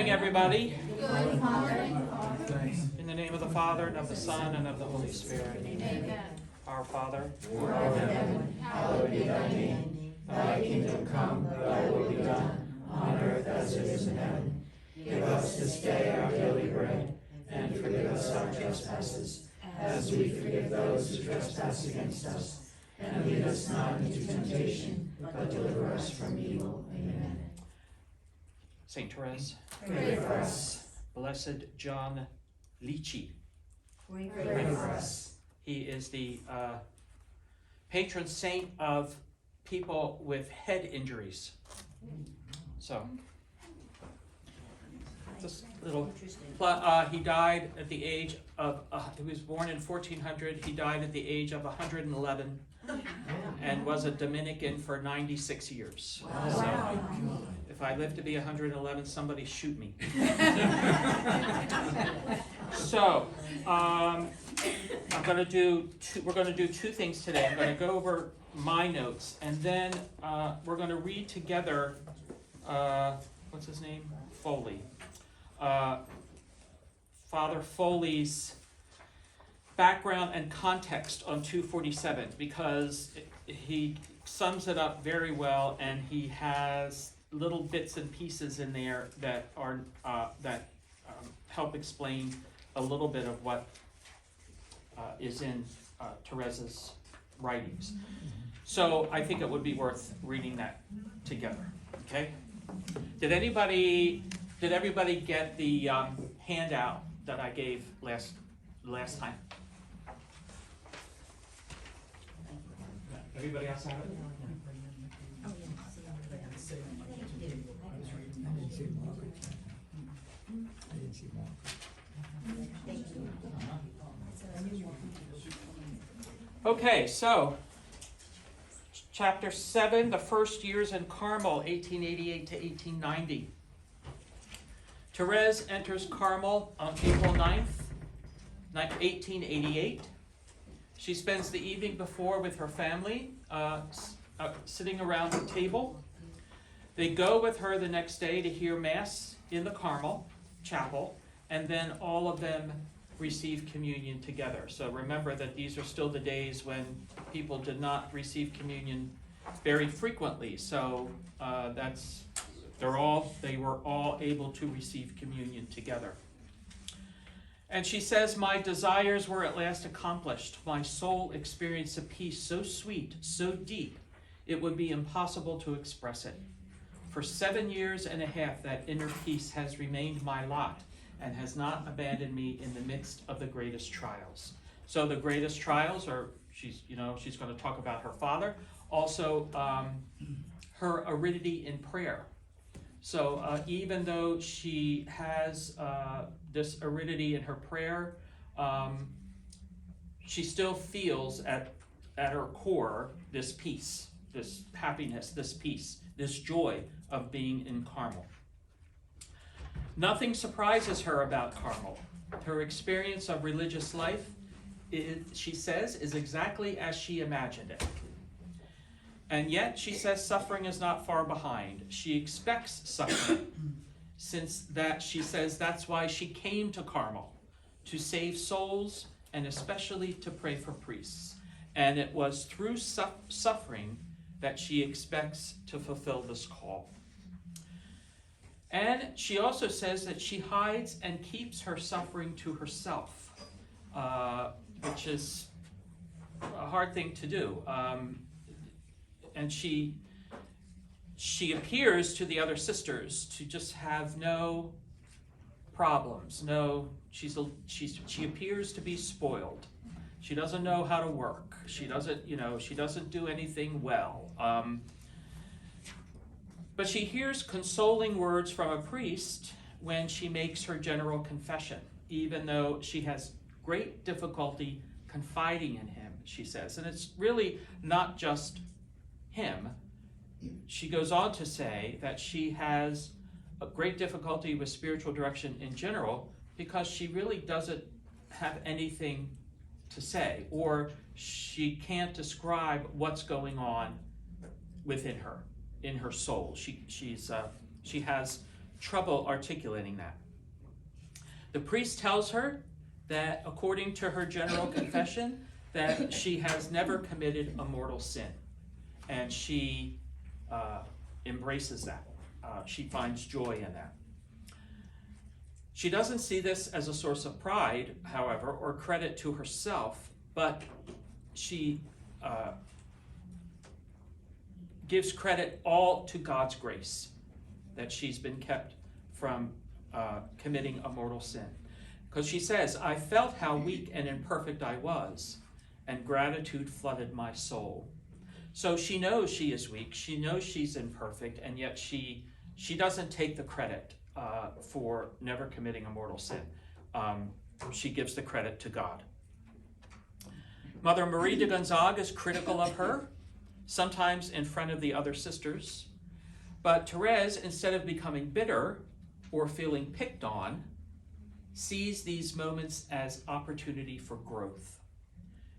morning, everybody. Good morning. In the name of the Father, and of the Son, and of the Holy Spirit. Amen. Our Father, who art in heaven, hallowed be thy name. Thy kingdom come, thy will be done, on earth as it is in heaven. Give us this day our daily bread, and forgive us our trespasses, as we forgive those who trespass against us. And lead us not into temptation, but deliver us from evil. Amen. Saint Therese, Pray for us. Blessed John Lichi. Pray for us. He is the patron saint of people with head injuries. So, this little, he died at the age of, he was born in 1400, he died at the age of 111, and was a Dominican for 96 years. So, if I live to be 111, somebody shoot me. So, we're going to do two things today. I'm going to go over my notes, and then we're going to read together, what's his name? Foley. Father Foley's background and context on 247, because he sums it up very well, and he has little bits and pieces in there that are help explain a little bit of what is in Therese's writings. So I think it would be worth reading that together. Okay? Did everybody get the handout that I gave last time? Everybody else have it? Okay, so chapter 7, the first years in Carmel, 1888 to 1890. Therese enters Carmel on April 9th, 1888. She spends the evening before with her family, sitting around the table. They go with her the next day to hear Mass in the Carmel Chapel, and then all of them receive communion together. So remember that these are still the days when people did not receive communion very frequently. So they were all able to receive communion together. And she says, "My desires were at last accomplished. My soul experienced a peace so sweet, so deep, it would be impossible to express it. For 7 years and a half, that inner peace has remained my lot, and has not abandoned me in the midst of the greatest trials." So the greatest trials are, she's going to talk about her father, also her aridity in prayer. So even though she has this aridity in her prayer, she still feels at her core this peace, this happiness, this peace, this joy of being in Carmel. Nothing surprises her about Carmel. Her experience of religious life, she says, is exactly as she imagined it. And yet, she says, suffering is not far behind. She expects suffering, since that, she says, that's why she came to Carmel, to save souls, and especially to pray for priests. And it was through suffering that she expects to fulfill this call. And she also says that she hides and keeps her suffering to herself, which is a hard thing to do. And she appears to the other sisters to just have no problems. She appears to be spoiled. She doesn't know how to work. She doesn't do anything well. But she hears consoling words from a priest when she makes her general confession, even though she has great difficulty confiding in him, she says. And it's really not just him. She goes on to say that she has a great difficulty with spiritual direction in general because she really doesn't have anything to say, or she can't describe what's going on within her, in her soul. She has trouble articulating that. The priest tells her that according to her general confession, that she has never committed a mortal sin. And she embraces that. She finds joy in that. She doesn't see this as a source of pride, however, or credit to herself, but she gives credit all to God's grace, that she's been kept from committing a mortal sin. Because she says, I felt how weak and imperfect I was, and gratitude flooded my soul. So she knows she is weak, she knows she's imperfect, and yet she doesn't take the credit for never committing a mortal sin. She gives the credit to God. Mother Marie de Gonzague is critical of her, sometimes in front of the other sisters. But Therese, instead of becoming bitter or feeling picked on, sees these moments as opportunity for growth.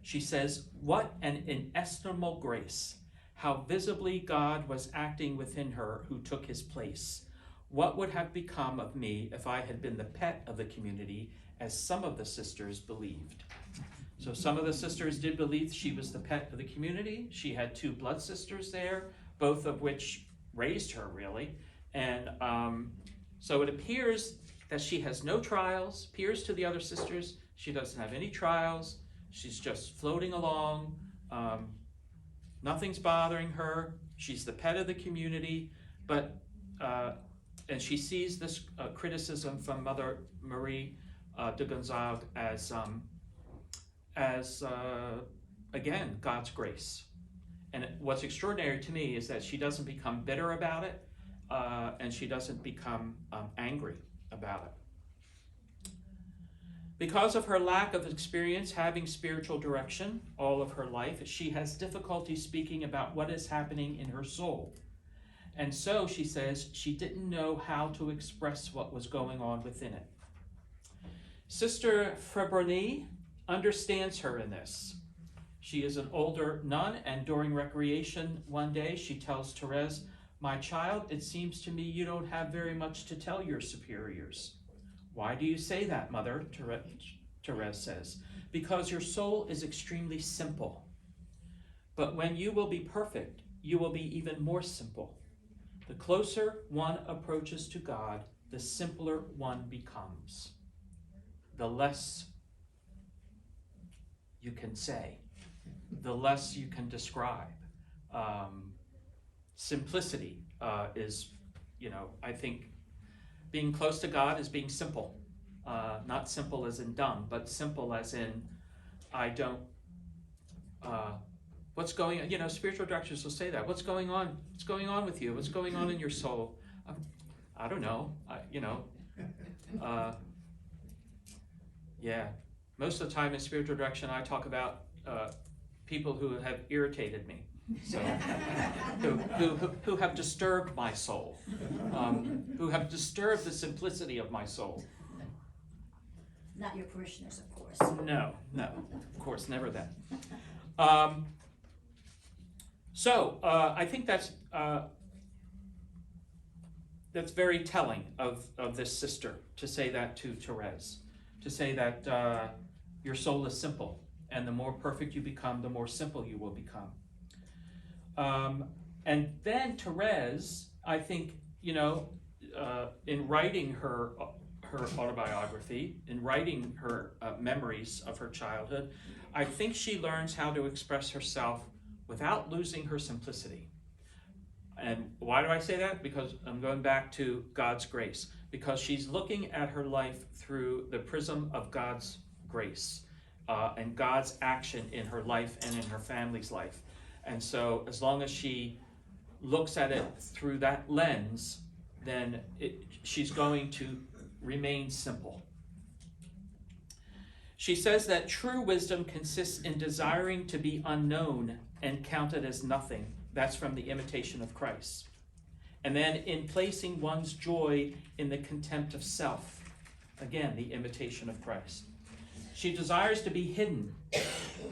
She says, what an inestimable grace, how visibly God was acting within her who took his place. What would have become of me if I had been the pet of the community, as some of the sisters believed? So some of the sisters did believe she was the pet of the community. She had 2 blood sisters there, both of which raised her, really. And so it appears that she has no trials, appears to the other sisters she doesn't have any trials. She's just floating along. Nothing's bothering her. She's the pet of the community, but and she sees this criticism from Mother Marie de Gonzague as again, God's grace. And what's extraordinary to me is that she doesn't become bitter about it, and she doesn't become angry about it. Because of her lack of experience having spiritual direction all of her life, she has difficulty speaking about what is happening in her soul. And so, she says, she didn't know how to express what was going on within it. Sister Frébroni understands her in this. She is an older nun, and during recreation one day, she tells Therese, my child, it seems to me you don't have very much to tell your superiors. Why do you say that, Mother? Therese says. Because your soul is extremely simple. But when you will be perfect, you will be even more simple. The closer one approaches to God, the simpler one becomes. The less you can say, the less you can describe. Simplicity is, I think being close to God is being simple. Not simple as in dumb, but simple as in I don't, what's going on, spiritual directors will say that. What's going on? What's going on with you? What's going on in your soul? I don't know, yeah. Most of the time in spiritual direction, I talk about people who have irritated me, so who have disturbed my soul, who have disturbed the simplicity of my soul. Not your parishioners, of course. No, of course, never that. So I think that's very telling of this sister to say that to Therese, to say that your soul is simple, and the more perfect you become, the more simple you will become. And then Therese, I think, in writing her autobiography, in writing her memories of her childhood, I think she learns how to express herself without losing her simplicity. And why do I say that? Because I'm going back to God's grace. Because she's looking at her life through the prism of God's grace and God's action in her life and in her family's life. And so as long as she looks at it through that lens, then she's going to remain simple. She says that true wisdom consists in desiring to be unknown and counted as nothing. That's from the Imitation of Christ. And then in placing one's joy in the contempt of self. Again, the Imitation of Christ. She desires to be hidden,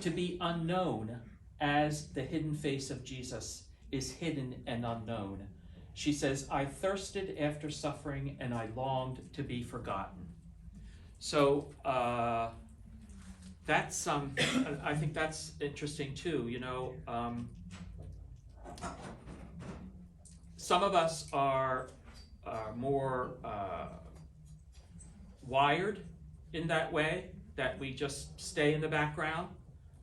to be unknown, as the hidden face of Jesus is hidden and unknown. She says, I thirsted after suffering and I longed to be forgotten. So that's I think that's interesting too. You know, some of us are more wired in that way, that we just stay in the background.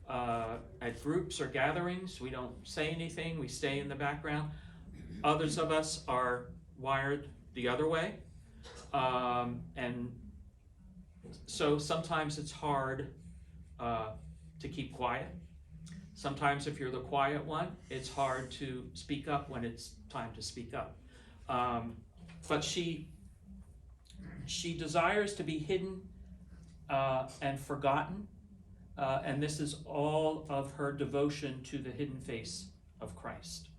At groups or gatherings, we don't say anything, we stay in the background. Others of us are wired the other way. And so sometimes it's hard to keep quiet. Sometimes if you're the quiet one, it's hard to speak up when it's time to speak up. But she desires to be hidden and forgotten. And this is all of her devotion to the hidden face of Christ.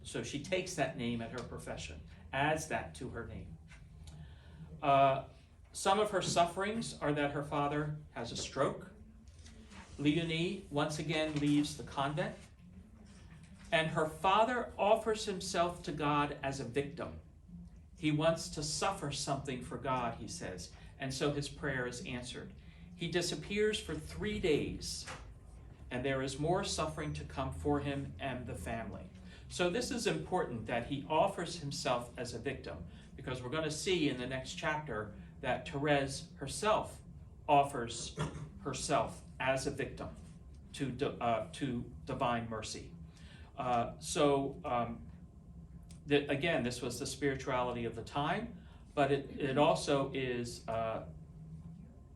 So she takes that name at her profession, adds that to her name. Some of her sufferings are that her father has a stroke. Leonie once again leaves the convent. And her father offers himself to God as a victim. He wants to suffer something for God, he says, and so his prayer is answered. He disappears for 3 days, and there is more suffering to come for him and the family. So this is important, that he offers himself as a victim, because we're going to see in the next chapter that Therese herself offers herself as a victim to divine mercy. Again, this was the spirituality of the time, but it also is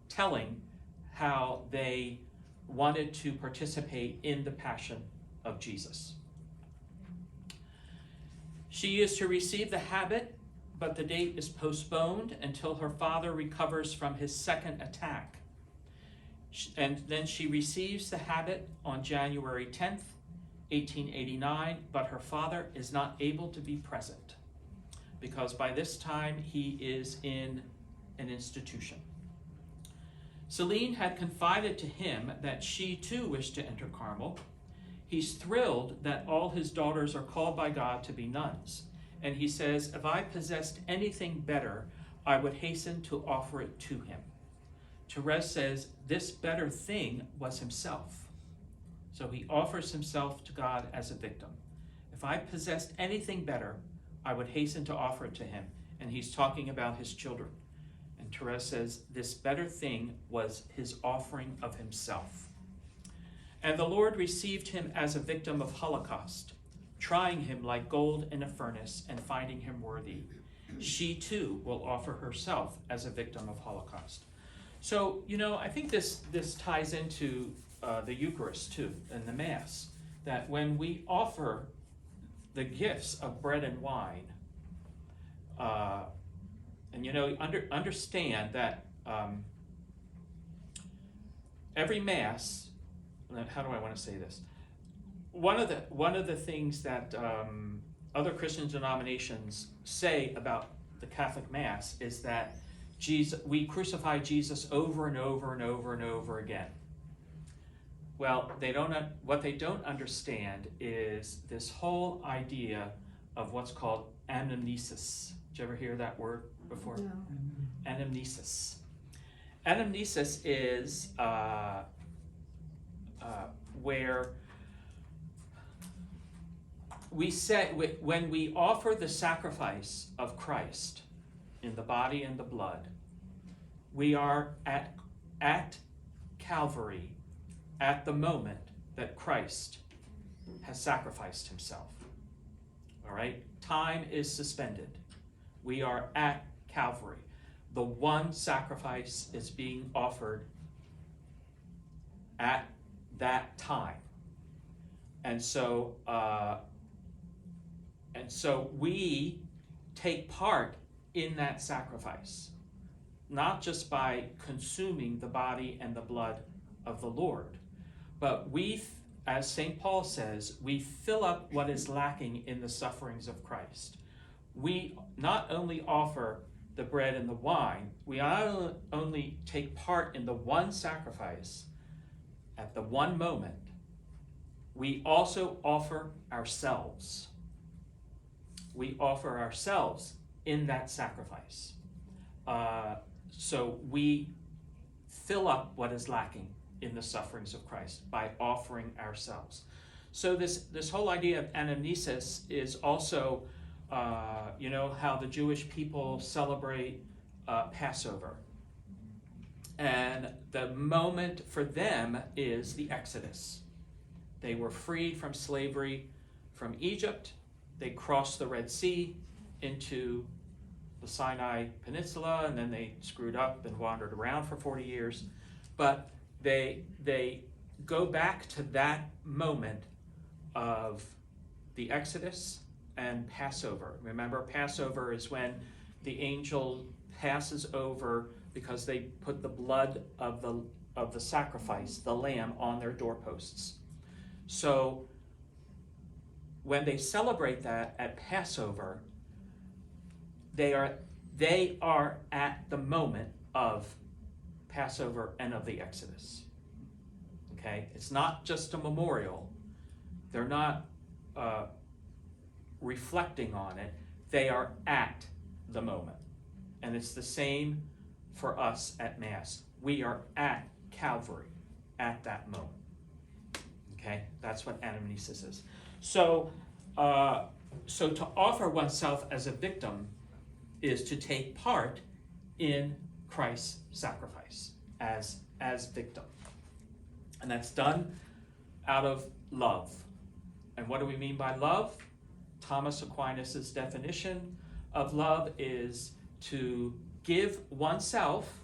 telling how they wanted to participate in the passion of Jesus. She is to receive the habit, but the date is postponed until her father recovers from his second attack. And then she receives the habit on January 10th, 1889, but her father is not able to be present because by this time he is in an institution. Celine had confided to him that she too wished to enter Carmel. He's thrilled that all his daughters are called by God to be nuns. And he says, if I possessed anything better, I would hasten to offer it to him. Therese says, this better thing was himself. So he offers himself to God as a victim. If I possessed anything better, I would hasten to offer it to him. And he's talking about his children. And Therese says, this better thing was his offering of himself. And the Lord received him as a victim of Holocaust, trying him like gold in a furnace and finding him worthy. She too will offer herself as a victim of Holocaust. So, you know, I think this ties into the Eucharist too, and the Mass, that when we offer the gifts of bread and wine, and you know, understand that every Mass, how do I want to say this? One of the things that other Christian denominations say about the Catholic Mass is that we crucify Jesus over and over and over and over again. Well, what they don't understand is this whole idea of what's called anamnesis. Did you ever hear that word before? No. Anamnesis. Anamnesis is where we say, when we offer the sacrifice of Christ in the body and the blood, we are at Calvary at the moment that Christ has sacrificed himself. All right? Time is suspended. We are at Calvary. The one sacrifice is being offered at that time. And so we take part in that sacrifice, not just by consuming the body and the blood of the Lord, but we, as St. Paul says, we fill up what is lacking in the sufferings of Christ. We not only offer the bread and the wine, we not only take part in the one sacrifice at the one moment, we also offer ourselves we offer ourselves in that sacrifice. So we fill up what is lacking in the sufferings of Christ by offering ourselves. So this whole idea of anamnesis is also, you know, how the Jewish people celebrate Passover. And the moment for them is the Exodus. They were freed from slavery from Egypt. They crossed the Red Sea into the Sinai Peninsula, and then they screwed up and wandered around for 40 years. But they go back to that moment of the Exodus and Passover. Remember, Passover is when the angel passes over because they put the blood of the sacrifice, the lamb, on their doorposts. So when they celebrate that at Passover, they are at the moment of Passover and of the Exodus. Okay? It's not just a memorial. They're not reflecting on it. They are at the moment. And it's the same for us at Mass. We are at Calvary at that moment. Okay? That's what anamnesis is. So to offer oneself as a victim is to take part in Christ's sacrifice as victim. And that's done out of love. And what do we mean by love? Thomas Aquinas' definition of love is to give oneself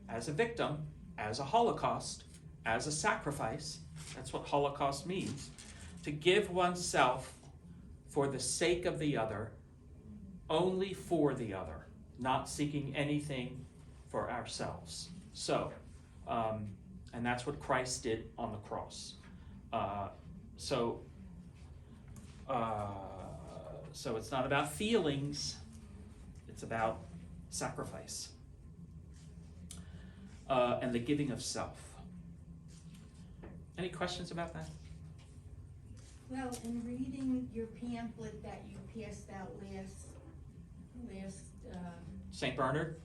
as a victim, as a holocaust, as a sacrifice. That's what Holocaust means. To give oneself for the sake of the other, only for the other, not seeking anything for ourselves. So, and that's what Christ did on the cross. So it's not about feelings, it's about sacrifice and the giving of self. Any questions about that? Well, in reading your pamphlet that you passed out last, St. Bernard?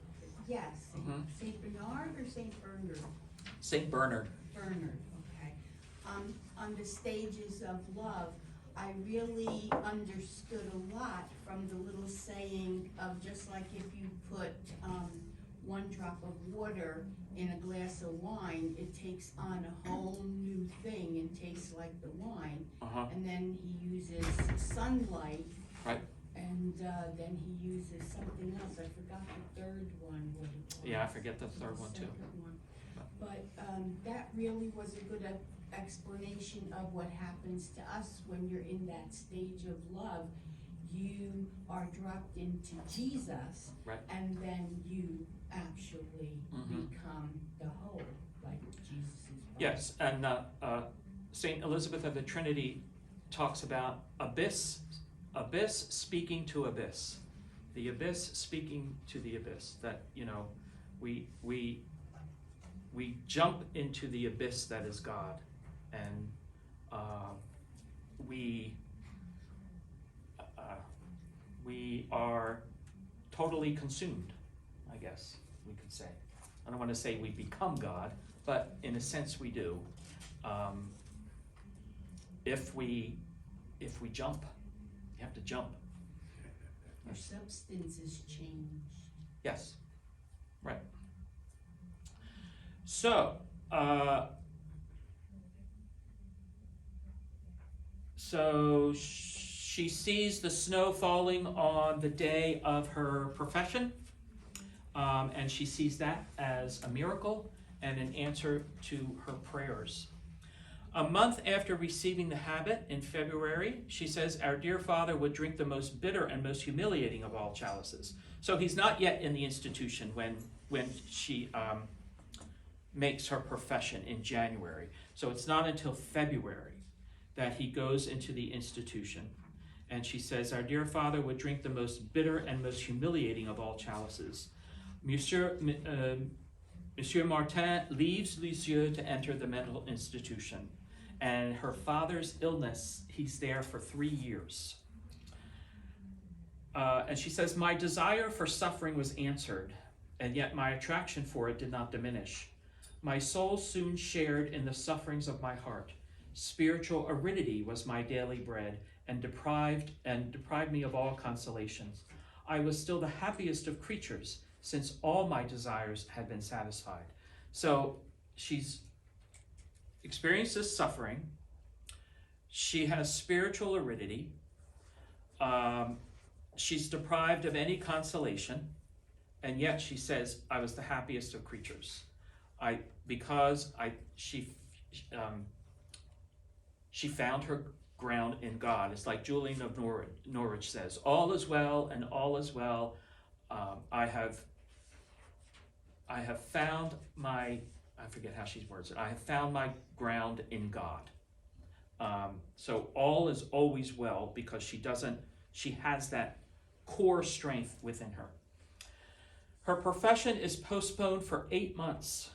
yes, Mhm. St. Bernard or St. Bernard? St. Bernard. Bernard, okay. On the stages of love, I really understood a lot from the little saying of just like if you put one drop of water in a glass of wine, it takes on a whole new thing and tastes like the wine. Uh-huh. And then he uses sunlight. Right. And then he uses something else. I forgot the third one. What it was. Yeah, I forget the third one too. Second one. But that really was a good explanation of what happens to us when you're in that stage of love. You are dropped into Jesus, Right. and then you actually Mhm. become the whole, like Jesus' body. Yes, and St. Elizabeth of the Trinity talks about abyss speaking to abyss, the abyss speaking to the abyss. That, you know, we jump into the abyss that is God, and we are totally consumed, I guess we could say. I don't want to say we become God, but in a sense we do. If we jump, you have to jump. Your substance is changed. Yes, right. So, she sees the snow falling on the day of her profession, and she sees that as a miracle and an answer to her prayers. A month after receiving the habit, in February, she says, "Our dear father would drink the most bitter and most humiliating of all chalices." So he's not yet in the institution when she makes her profession in January. So it's not until February that he goes into the institution. And she says, "Our dear father would drink the most bitter and most humiliating of all chalices." Monsieur Martin leaves Lisieux to enter the mental institution. And her father's illness, he's there for 3 years. And she says, my desire for suffering was answered, and yet my attraction for it did not diminish. My soul soon shared in the sufferings of my heart. Spiritual aridity was my daily bread, and deprived me of all consolations. I was still the happiest of creatures, since all my desires had been satisfied. So she's experienced this suffering. She has spiritual aridity. She's deprived of any consolation, and yet she says, I was the happiest of creatures. She found her ground in God. It's like Julian of Norwich says, all is well and all is well. I have found my, I forget how she words it, I have found my ground in God. So all is always well because she has that core strength within her. Her profession is postponed for 8 months,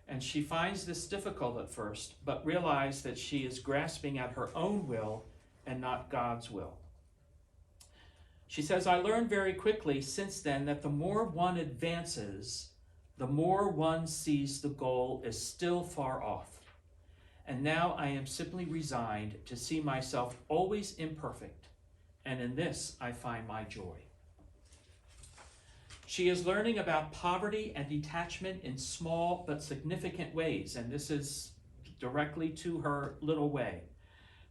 and she finds this difficult at first, but realizes that she is grasping at her own will and not God's will. She says, I learned very quickly since then that the more one advances, the more one sees the goal is still far off. And now I am simply resigned to see myself always imperfect, and in this I find my joy. She is learning about poverty and detachment in small but significant ways, and this is directly to her little way.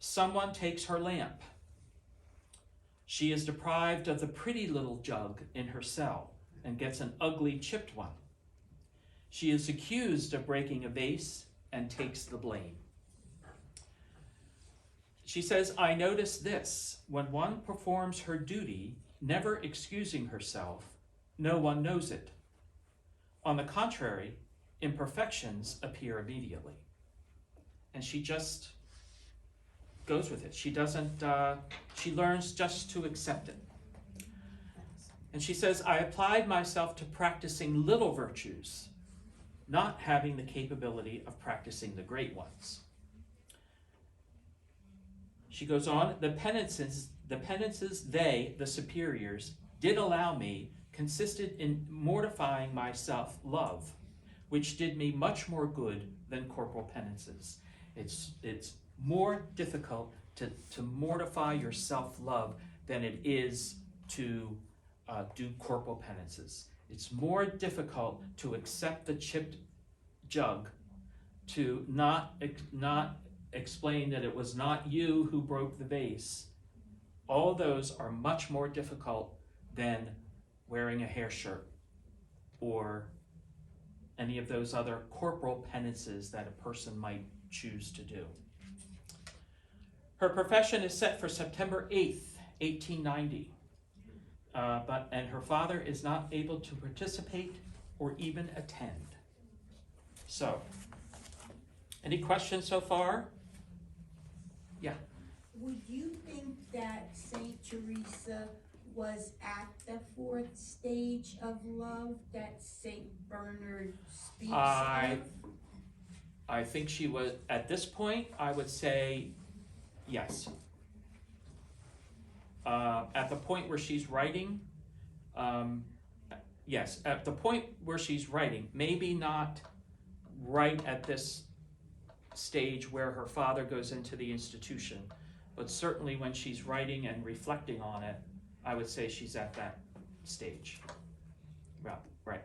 Someone takes her lamp. She is deprived of the pretty little jug in her cell and gets an ugly chipped one. She is accused of breaking a vase and takes the blame. She says, I notice this, when one performs her duty, never excusing herself, no one knows it. On the contrary, imperfections appear immediately. And she just goes with it. She learns just to accept it. And she says, I applied myself to practicing little virtues, not having the capability of practicing the great ones. She goes on, the penances they, the superiors, did allow me consisted in mortifying my self-love, which did me much more good than corporal penances. It's more difficult to mortify your self-love than it is to do corporal penances. It's more difficult to accept the chipped jug, to not explain that it was not you who broke the vase. All those are much more difficult than wearing a hair shirt or any of those other corporal penances that a person might choose to do. Her profession is set for September 8th, 1890, and her father is not able to participate or even attend. So, any questions so far? Yeah. Would you think that Saint Teresa was at the 4th stage of love that Saint Bernard speaks of? I think she was, at this point, I would say yes. At the point where she's writing, yes. At the point where she's writing, maybe not right at this stage where her father goes into the institution, but certainly when she's writing and reflecting on it, I would say she's at that stage. Right.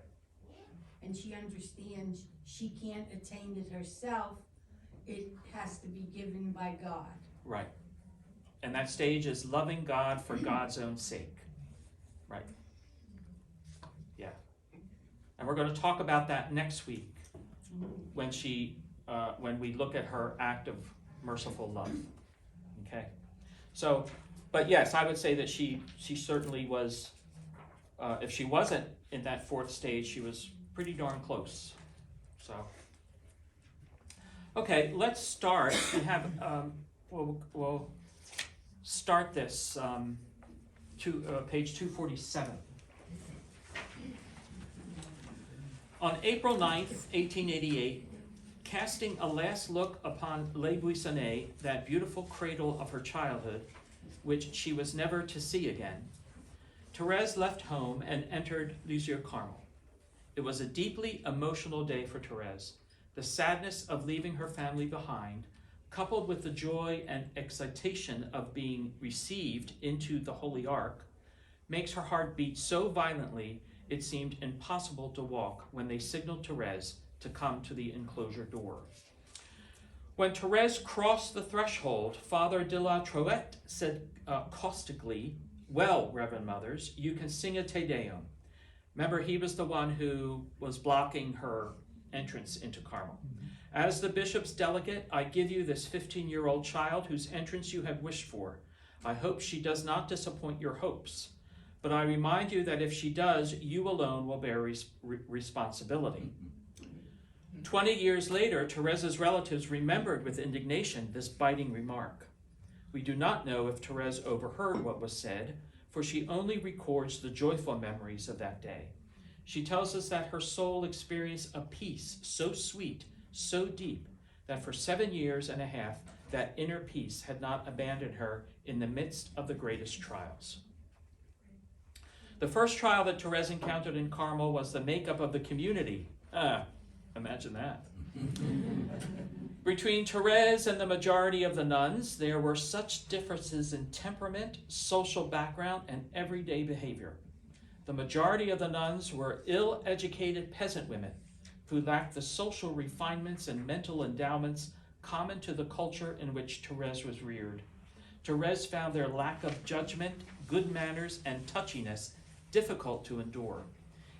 And she understands she can't attain it herself. It has to be given by God. Right. And that stage is loving God for God's own sake. Right. Yeah. And we're going to talk about that next week when we look at her act of merciful love. Okay. So, but yes, I would say that she certainly was, if she wasn't in that 4th stage, she was pretty darn close. So, okay, let's start. We have, we'll start this page 247. On April 9th, 1888, casting a last look upon Les Buissonnets, that beautiful cradle of her childhood, which she was never to see again, Therese left home and entered Lisieux Carmel. It was a deeply emotional day for Therese. The sadness of leaving her family behind, coupled with the joy and excitation of being received into the Holy Ark, makes her heart beat so violently it seemed impossible to walk when they signaled Therese to come to the enclosure door. When Therese crossed the threshold, Father de la Troette said caustically, "Well, Reverend Mothers, you can sing a Te Deum." Remember, he was the one who was blocking her entrance into Carmel. "As the bishop's delegate, I give you this 15-year-old child whose entrance you have wished for. I hope she does not disappoint your hopes. But I remind you that if she does, you alone will bear responsibility." 20 years later, Therese's relatives remembered with indignation this biting remark. We do not know if Therese overheard what was said, for she only records the joyful memories of that day. She tells us that her soul experienced a peace so sweet, so deep, that for 7 years and a half, that inner peace had not abandoned her in the midst of the greatest trials. The first trial that Therese encountered in Carmel was the makeup of the community. Imagine that. Between Therese and the majority of the nuns, there were such differences in temperament, social background, and everyday behavior. The majority of the nuns were ill-educated peasant women who lacked the social refinements and mental endowments common to the culture in which Therese was reared. Therese found their lack of judgment, good manners, and touchiness difficult to endure.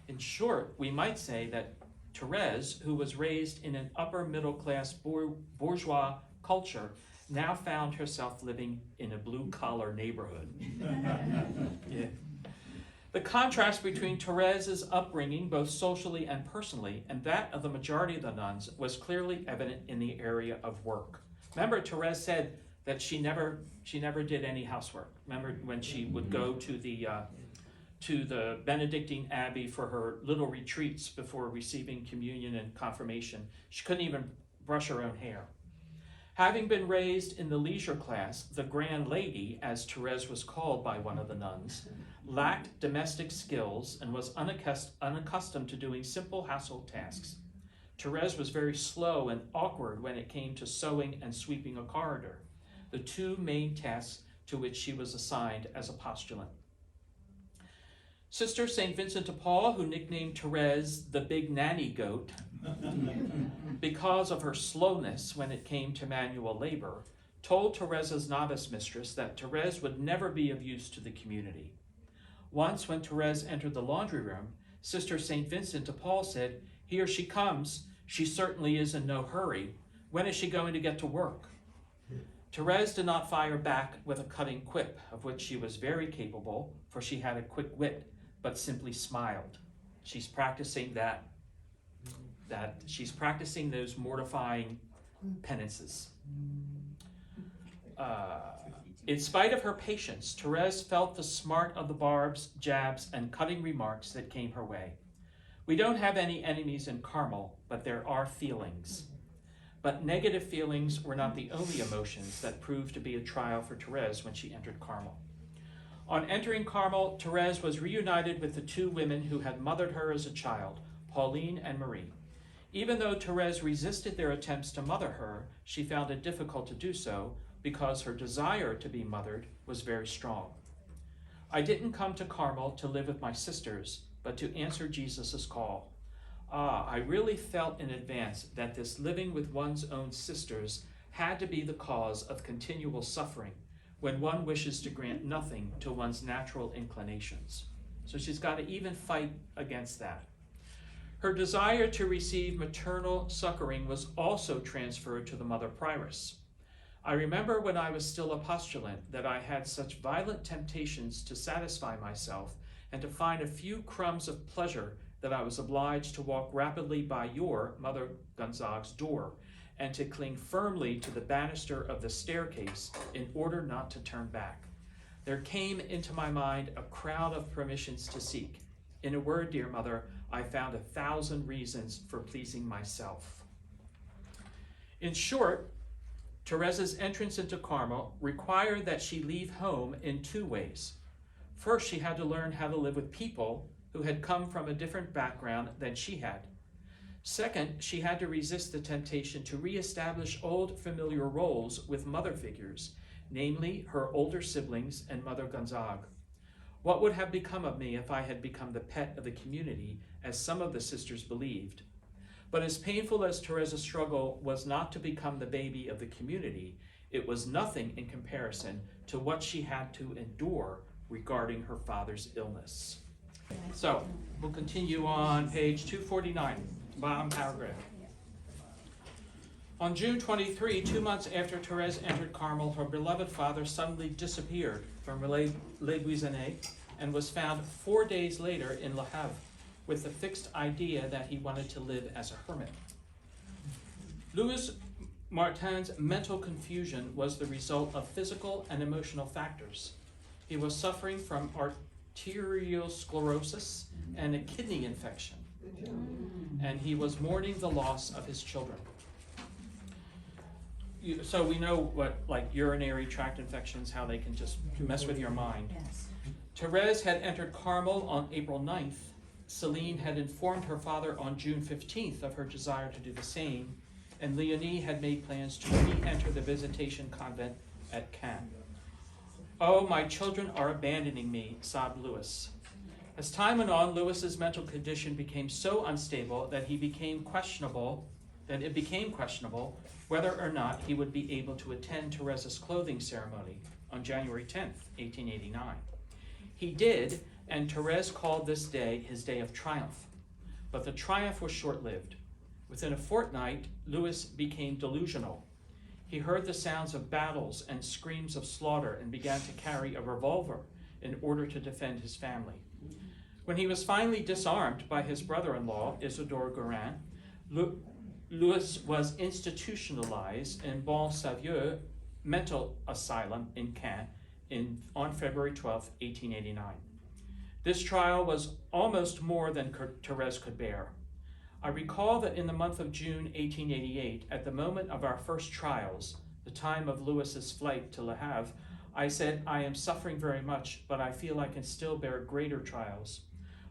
In short, we might say that Therese, who was raised in an upper middle class bourgeois culture, now found herself living in a blue-collar neighborhood. Yeah. The contrast between Therese's upbringing, both socially and personally, and that of the majority of the nuns was clearly evident in the area of work. Remember, Therese said that she never did any housework. Remember when she would go to the Benedictine Abbey for her little retreats before receiving communion and confirmation. She couldn't even brush her own hair. Having been raised in the leisure class, the grand lady, as Therese was called by one of the nuns, lacked domestic skills and was unaccustomed to doing simple household tasks. Therese was very slow and awkward when it came to sewing and sweeping a corridor, the two main tasks to which she was assigned as a postulant. Sister St. Vincent de Paul, who nicknamed Therese the Big Nanny Goat because of her slowness when it came to manual labor, told Therese's novice mistress that Therese would never be of use to the community. Once, when Therese entered the laundry room, Sister St. Vincent de Paul said, "Here she comes. She certainly is in no hurry. When is she going to get to work?" Therese did not fire back with a cutting quip, of which she was very capable, for she had a quick wit, but simply smiled. She's practicing she's practicing those mortifying penances. In spite of her patience, Therese felt the smart of the barbs, jabs, and cutting remarks that came her way. We don't have any enemies in Carmel, but there are feelings. But negative feelings were not the only emotions that proved to be a trial for Therese when she entered Carmel. On entering Carmel, Therese was reunited with the two women who had mothered her as a child, Pauline and Marie. Even though Therese resisted their attempts to mother her, she found it difficult to do so because her desire to be mothered was very strong. "I didn't come to Carmel to live with my sisters, but to answer Jesus' call. I really felt in advance that this living with one's own sisters had to be the cause of continual suffering when one wishes to grant nothing to one's natural inclinations." So she's got to even fight against that. Her desire to receive maternal succoring was also transferred to the Mother Prioress. "I remember when I was still a postulant that I had such violent temptations to satisfy myself and to find a few crumbs of pleasure that I was obliged to walk rapidly by your, Mother Gonzag's, door and to cling firmly to the banister of the staircase in order not to turn back. There came into my mind a crowd of permissions to seek. In a word, dear Mother, I found 1,000 reasons for pleasing myself." In short, Therese's entrance into Carmel required that she leave home in two ways. First, she had to learn how to live with people who had come from a different background than she had. Second, she had to resist the temptation to reestablish old familiar roles with mother figures, namely her older siblings and Mother Gonzague. What would have become of me if I had become the pet of the community, as some of the sisters believed? But as painful as Teresa's struggle was not to become the baby of the community, it was nothing in comparison to what she had to endure regarding her father's illness. So, we'll continue on page 249, bottom paragraph. On June 23, 2 months after Thérèse entered Carmel, her beloved father suddenly disappeared from Les Buissonnets and was found 4 days later in Le Havre with the fixed idea that he wanted to live as a hermit. Louis Martin's mental confusion was the result of physical and emotional factors. He was suffering from arterial sclerosis and a kidney infection, and he was mourning the loss of his children. So we know what, like, urinary tract infections, how they can just mess with your mind. Yes. Thérèse had entered Carmel on April 9th. Celine had informed her father on June 15th of her desire to do the same, and Leonie had made plans to re-enter the Visitation Convent at Caen. "Oh, my children are abandoning me," sobbed Louis. As time went on, Louis's mental condition became so unstable that it became questionable whether or not he would be able to attend Therese's clothing ceremony on January 10th, 1889. He did, and Thérèse called this day his day of triumph. But the triumph was short-lived. Within a fortnight, Louis became delusional. He heard the sounds of battles and screams of slaughter and began to carry a revolver in order to defend his family. When he was finally disarmed by his brother-in-law, Isidore Guérin, Louis was institutionalized in Bon-Savieux Mental Asylum in Caen on February 12, 1889. This trial was almost more than Thérèse could bear. I recall that in the month of June 1888, at the moment of our first trials, the time of Louis's flight to Le Havre, I said, "I am suffering very much, but I feel I can still bear greater trials."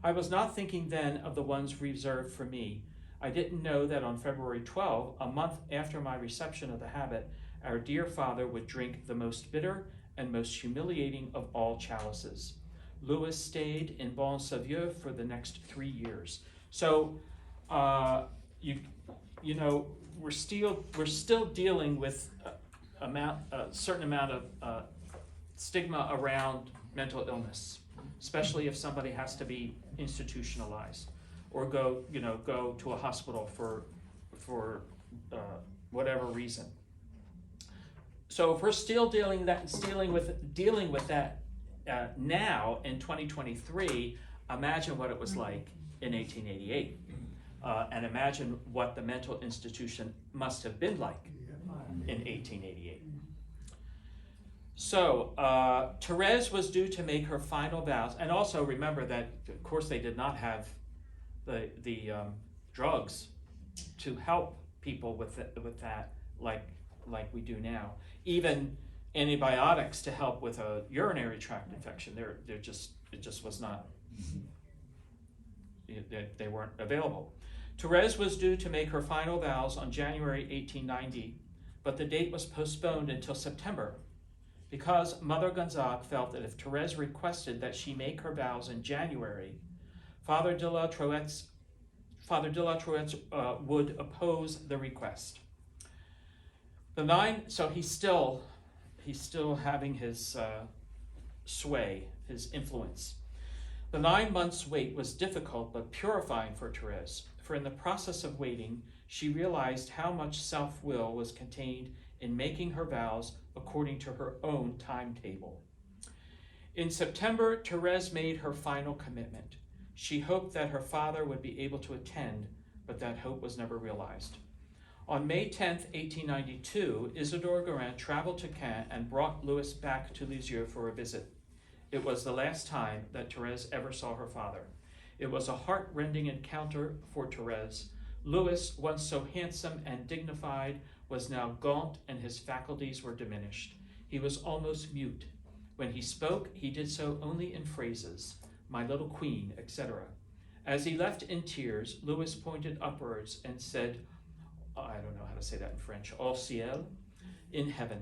I was not thinking then of the ones reserved for me. I didn't know that on February 12, a month after my reception of the habit, our dear father would drink the most bitter and most humiliating of all chalices. Louis stayed in Bon-Savieux for the next 3 years. So, you know, we're still dealing with a certain amount of stigma around mental illness, especially if somebody has to be institutionalized or go to a hospital for whatever reason. So if we're still dealing with that now in 2023, imagine what it was like in 1888, and imagine what the mental institution must have been like in 1888. So Thérèse was due to make her final vows, and also remember that, of course, they did not have the drugs to help people with that like we do now. Even antibiotics to help with a urinary tract infection, it just was not. They weren't available. Thérèse was due to make her final vows on January 1890, but the date was postponed until September because Mother Gonzague felt that if Thérèse requested that she make her vows in January, Father de la Troette would oppose the request. So he's still having his sway, his influence. The 9 months wait was difficult but purifying for Thérèse, for in the process of waiting, she realized how much self-will was contained in making her vows according to her own timetable. In September, Thérèse made her final commitment. She hoped that her father would be able to attend, but that hope was never realized. On May 10, 1892, Isidore Guérin traveled to Caen and brought Louis back to Lisieux for a visit. It was the last time that Thérèse ever saw her father. It was a heart-rending encounter for Thérèse. Louis, once so handsome and dignified, was now gaunt and his faculties were diminished. He was almost mute. When he spoke, he did so only in phrases, my little queen, etc. As he left in tears, Louis pointed upwards and said, I don't know how to say that in French, au ciel, in heaven.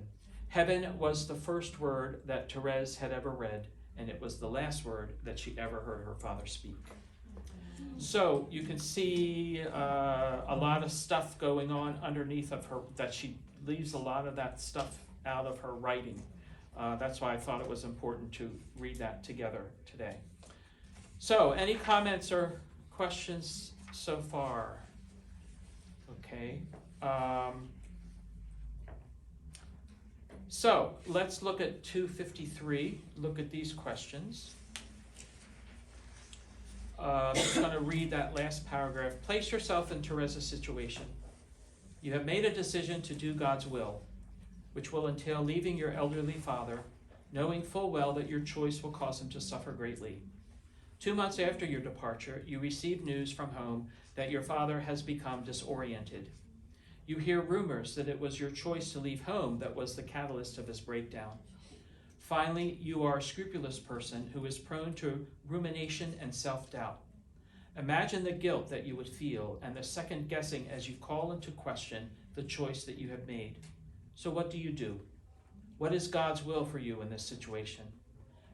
Heaven was the first word that Therese had ever read, and it was the last word that she ever heard her father speak. So you can see a lot of stuff going on underneath of her, that she leaves a lot of that stuff out of her writing. That's why I thought it was important to read that together today. So, any comments or questions so far? Okay. So, let's look at 253, look at these questions. I'm just going to read that last paragraph. Place yourself in Therese's situation. You have made a decision to do God's will, which will entail leaving your elderly father, knowing full well that your choice will cause him to suffer greatly. 2 months after your departure, you receive news from home that your father has become disoriented. You hear rumors that it was your choice to leave home that was the catalyst of his breakdown. Finally, you are a scrupulous person who is prone to rumination and self-doubt. Imagine the guilt that you would feel and the second guessing as you call into question the choice that you have made. So what do? What is God's will for you in this situation?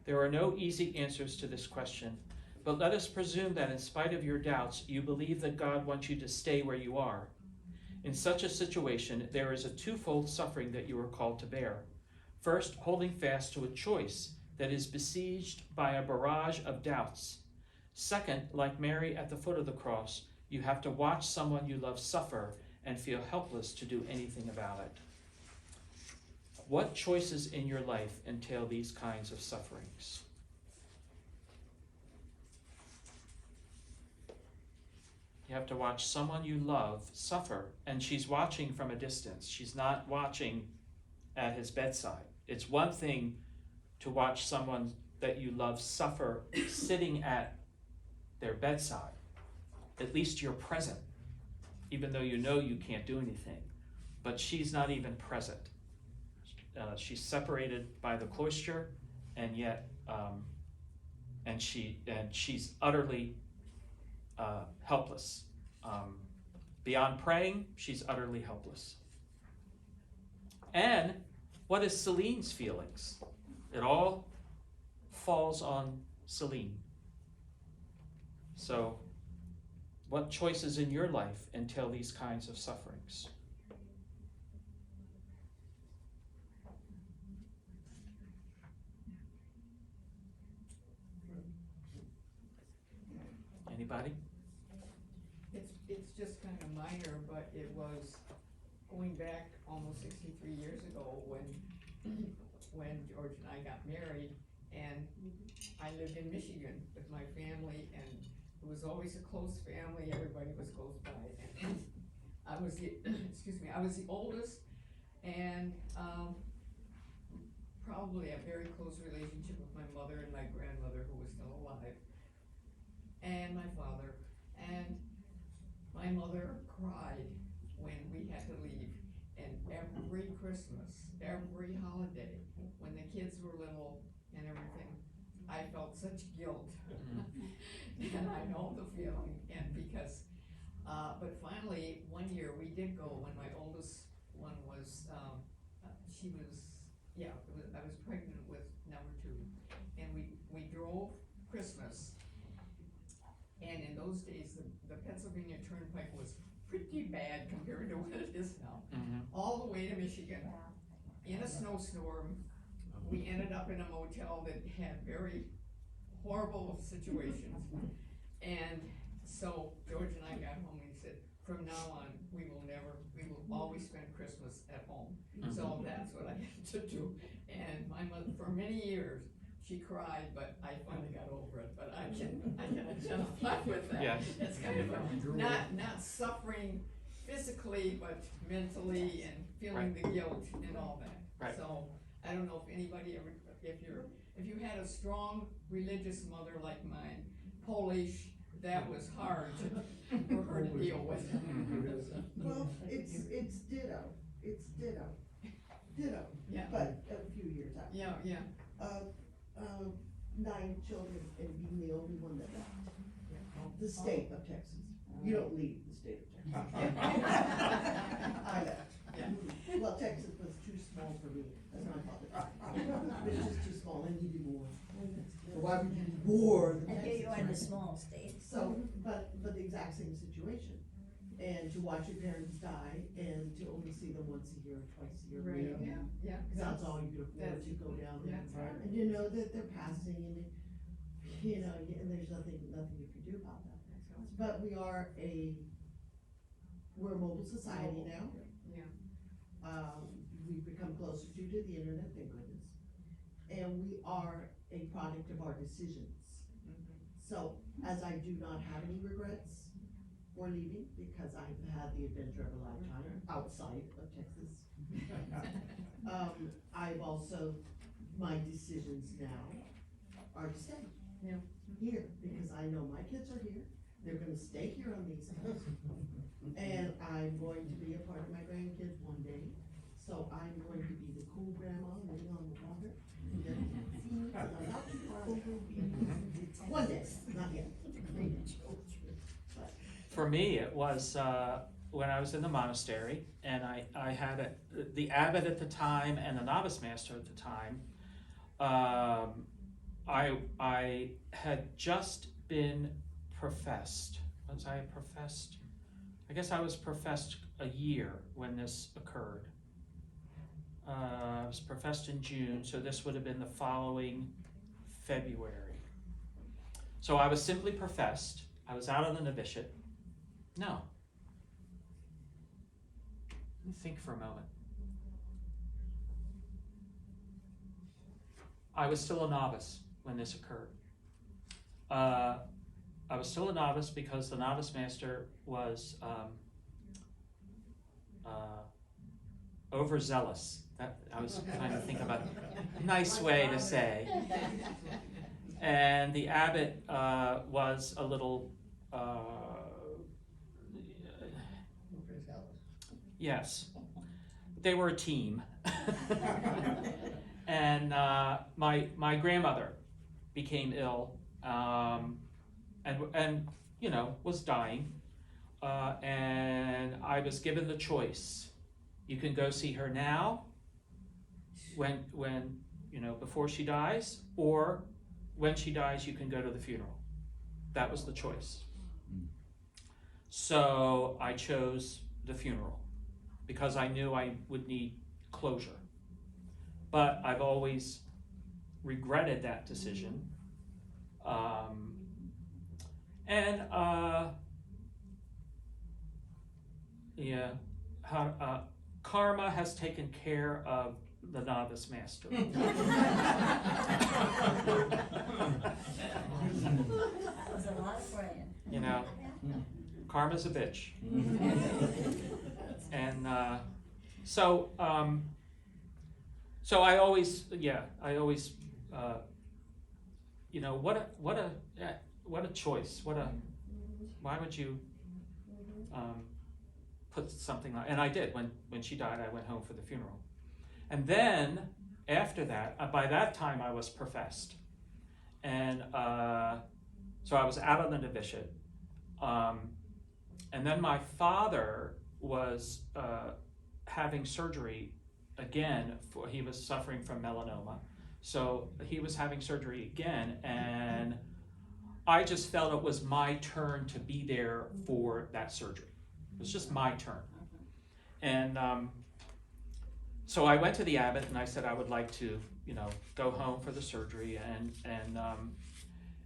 There are no easy answers to this question, but let us presume that in spite of your doubts, you believe that God wants you to stay where you are. In such a situation, there is a twofold suffering that you are called to bear. First, holding fast to a choice that is besieged by a barrage of doubts. Second, like Mary at the foot of the cross, you have to watch someone you love suffer and feel helpless to do anything about it. What choices in your life entail these kinds of sufferings? You have to watch someone you love suffer, and she's watching from a distance. She's not watching at his bedside. It's one thing to watch someone that you love suffer sitting at their bedside. At least you're present, even though you know you can't do anything. But she's not even present. She's separated by the cloister, and yet, she's utterly helpless. Beyond praying, she's utterly helpless. And what is Celine's feelings? It all falls on Celine. So, what choices in your life entail these kinds of sufferings? Anybody? It's just kind of minor, but it was going back almost 63 years ago when George and I got married, and I lived in Michigan with my family, and it was always a close family. Everybody was close by, and I was the I was the oldest, and probably a very close relationship with my mother and my grandmother, who was still alive, and my father. And my mother cried when we had to leave, and every Christmas, every holiday, when the kids were little and everything, I felt such guilt. And I know the feeling, and because, but finally, one year we did go when my oldest one was, I was pregnant with number 2, and we drove Christmas. And in those days, the Pennsylvania Turnpike was pretty bad compared to what it is now. All the way to Michigan, in a snowstorm. We ended up in a motel that had very horrible situations. And so George and I got home and he said, from now on, we will always spend Christmas at home. So that's what I had to do. And my mother, for many years, she cried, but I finally got over it. But I can identify with that. Yes. It's kind of not suffering physically, but mentally, and feeling the guilt and all that. Right. So I don't know if anybody ever, if you had a strong religious mother like mine, Polish, that was hard for her to deal with. Well, it's ditto, Yeah. but a few years out. Yeah. 9 children and being the only one that left. The state of Texas. You don't leave the state of Texas. I left. Well, Texas was too small for me. That's my fault. It was just too small. I needed more. Why would you need more than And Texas? here you are in the right? small state. So, but the exact same situation. And to watch your parents die and to only see them once a year or twice a year. Right, maybe. yeah. Cause that's all you could afford that's- to go down there. That's right. And you know that they're passing and, you know, and there's nothing you can do about that. But we're a mobile society now. Yeah. We've become closer due to the internet, thank goodness. And we are a product of our decisions. So, as I do not have any regrets for leaving, because I've had the adventure of a lifetime outside of Texas. I've also, my decisions now are to stay. Yeah. Here, because I know my kids are here, they're gonna stay here on the East Coast. And I'm going to be a part of my grandkids one day, so I'm going to be the cool grandma living on the water. I'm not too far over. One day, not yet. For me, it was when I was in the monastery, and I had the abbot at the time and the novice master at the time. I had just been professed. Was I professed? I guess I was professed a year when this occurred. I was professed in June, so this would have been the following February. So I was simply professed. I was out of the novitiate. No. Let me think for a moment. I was still a novice when this occurred. I was still a novice because the novice master was overzealous. I was trying to think of a nice way to say. And the abbot was a little, yes, they were a team. And my grandmother became ill, and you know, was dying, and I was given the choice. You can go see her now, when you know, before she dies, or when she dies you can go to the funeral. That was the choice. So I chose the funeral because I knew I would need closure. But I've always regretted that decision. Karma has taken care of the novice master. That was a lot of praying. You know, karma's a bitch. And so I always, you know, what a choice. Why would you put something like, and I did, when she died, I went home for the funeral. And then, after that, by that time I was professed. And so I was out of the novitiate. And then my father was having surgery again, he was suffering from melanoma. So he was having surgery again, and I just felt it was my turn to be there for that surgery. It was just my turn. And so I went to the abbot and I said I would like to, you know, go home for the surgery. And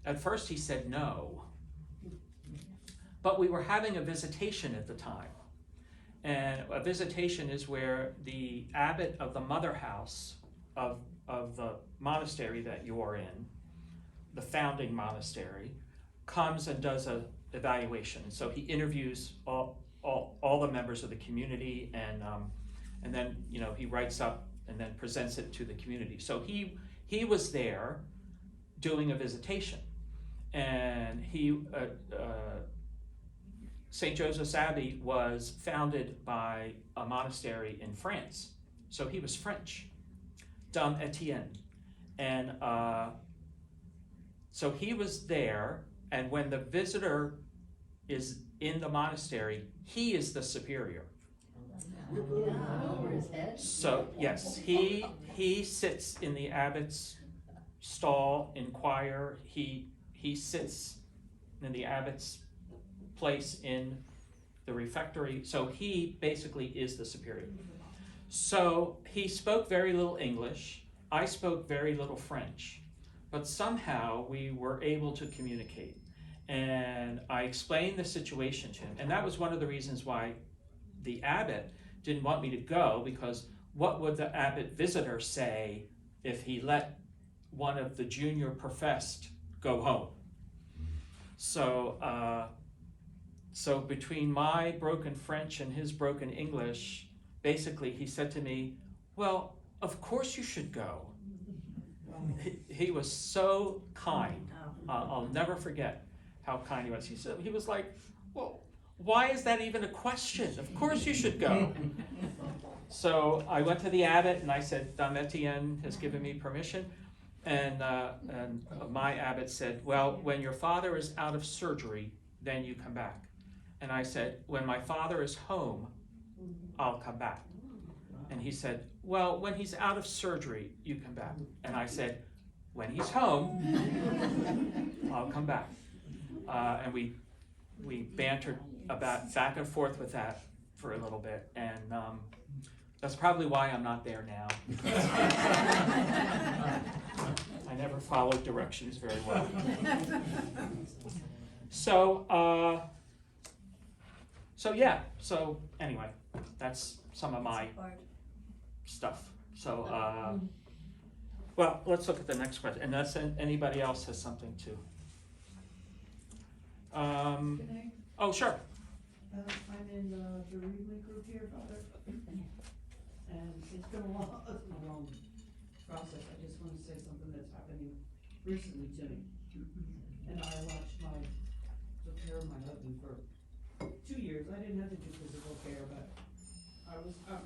at first he said no. But we were having a visitation at the time. And a visitation is where the abbot of the mother house of the monastery that you're in, the founding monastery, comes and does a evaluation. So he interviews all the members of the community, and then, you know, he writes up and then presents it to the community. So he was there doing a visitation, and St. Joseph's Abbey was founded by a monastery in France. So he was French, Dom Etienne. And So he was there, and when the visitor is in the monastery, he is the superior. Over his head. So, yes, he sits in the abbot's stall in choir. He sits in the abbot's place in the refectory. So he basically is the superior. So he spoke very little English. I spoke very little French. But somehow we were able to communicate. And I explained the situation to him. And that was one of the reasons why the abbot didn't want me to go, because what would the abbot visitor say if he let one of the junior professed go home? So, so between my broken French and his broken English, basically he said to me, well, of course you should go. He was so kind. I'll never forget how kind he was. He was like, well, why is that even a question? Of course you should go. So I went to the abbot and I said, Dom Etienne has given me permission. And my abbot said, well, when your father is out of surgery, then you come back. And I said, when my father is home, I'll come back. And he said, well, when he's out of surgery, you come back. And I said, when he's home, I'll come back. And we bantered about back and forth with that for a little bit. And that's probably why I'm not there now. I never followed directions very well. So yeah, so anyway, that's some of my stuff. So, well, let's look at the next question, unless anybody else has something to. Can Oh, sure. I'm in the bereavement group here, Father. And it's been a long process. I just want to say something that's happening recently to me. And I took care of my husband for 2 years. I didn't have to do physical care, but